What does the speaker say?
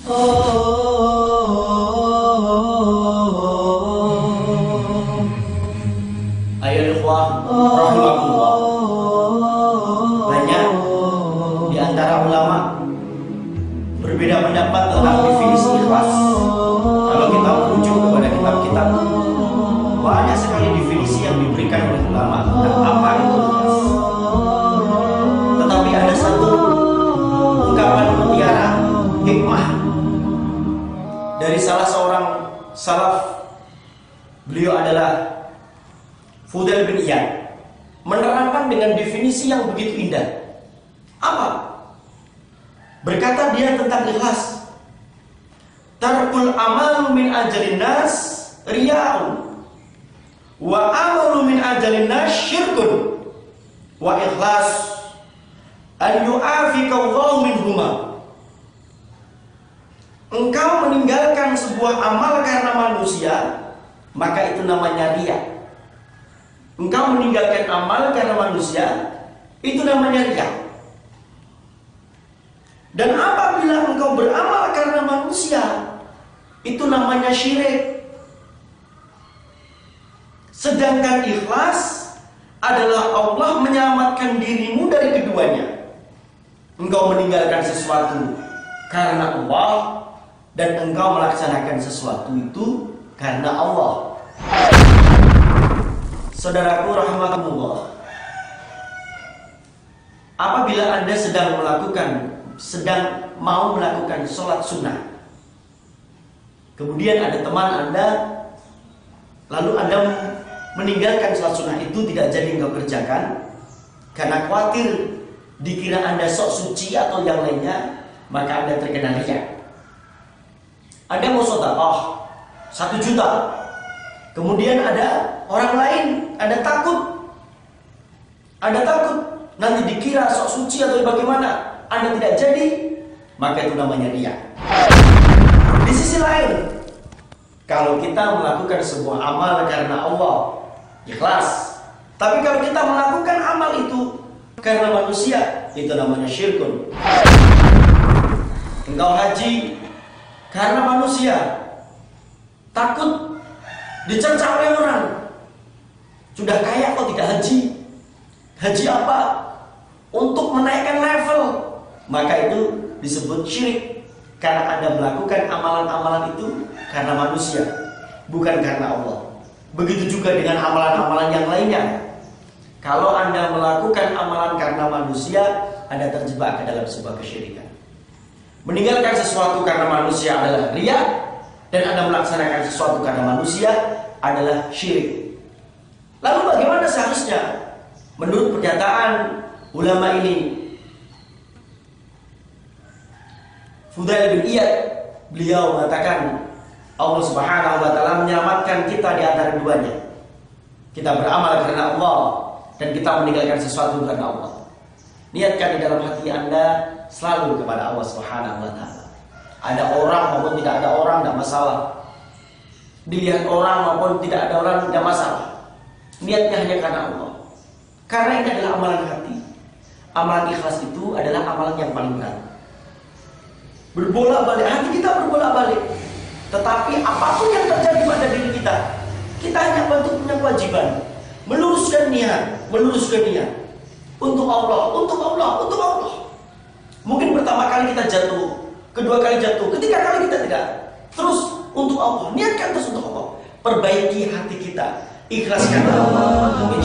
Ayo ikhwah rahimakumullah. Banyak di antara ulama berbeda pendapat tentang definisi ikhlas. Kalau kita merujuk kepada kitab-kitab, banyak sekali definisi yang diberikan oleh ulama tentang apa itu ikhlas. Tetapi ada satu ungkapan mutiara hikmah dari salah seorang salaf. Beliau adalah Fudail bin Iyad, menerangkan dengan definisi yang begitu indah. Apa? Berkata dia tentang ikhlas, tarkul amalu min ajalin nas riya'un, wa amalu min ajalin nas syirkun, wa ikhlas an yu'afika Allahu minhuma. Engkau meninggalkan sebuah amal karena manusia, maka itu namanya riya. Engkau meninggalkan amal karena manusia, itu namanya riya. Dan apabila engkau beramal karena manusia, itu namanya syirik. Sedangkan ikhlas adalah Allah menyelamatkan dirimu dari keduanya. Engkau meninggalkan sesuatu karena Allah, dan engkau melaksanakan sesuatu itu karena Allah. Saudaraku rahimakumullah, apabila Anda sedang mau melakukan sholat sunnah, kemudian ada teman Anda, lalu Anda meninggalkan sholat sunnah itu, tidak jadi engkau kerjakan karena khawatir dikira Anda sok suci atau yang lainnya, maka Anda terkena riya. Anda mau sedekah 1 juta, kemudian ada orang lain, Anda takut nanti dikira sok suci atau bagaimana, Anda tidak jadi, maka itu namanya riya. Di sisi lain, kalau kita melakukan sebuah amal karena Allah, ikhlas. Tapi kalau kita melakukan amal itu karena manusia, itu namanya syirkun. Engkau haji karena manusia, takut dicerca oleh orang, sudah kaya kok tidak haji. Haji apa? Untuk menaikkan level. Maka itu disebut syirik, karena Anda melakukan amalan-amalan itu karena manusia, bukan karena Allah. Begitu juga dengan amalan-amalan yang lainnya. Kalau Anda melakukan amalan karena manusia, Anda terjebak ke dalam sebuah kesyirikan. Meninggalkan sesuatu karena manusia adalah riya, dan Anda melaksanakan sesuatu karena manusia adalah syirik. Lalu bagaimana seharusnya? Menurut pernyataan ulama ini, Fudail bin Iyad, beliau mengatakan Allah Subhanahu wa taala menyelamatkan kita di antara keduanya. Kita beramal karena Allah dan kita meninggalkan sesuatu karena Allah. Niatkan di dalam hati Anda selalu kepada Allah Subhanahu wa taala. Ada orang maupun tidak ada orang, tidak masalah. Dilihat orang maupun tidak ada orang, tidak masalah. Niatnya hanya karena Allah. Karena ini adalah amalan hati. Amalan ikhlas itu adalah amalan yang paling berat. Berbolak-balik, hati kita berbolak-balik. Tetapi apapun yang terjadi pada diri kita, kita hanya punya kewajiban meluruskan niat. Untuk Allah. Mungkin pertama kali kita jatuh, kedua kali jatuh, ketiga kali kita tidak. Terus untuk Allah, niatkan terus untuk Allah. Perbaiki hati kita, ikhlaskan Allah.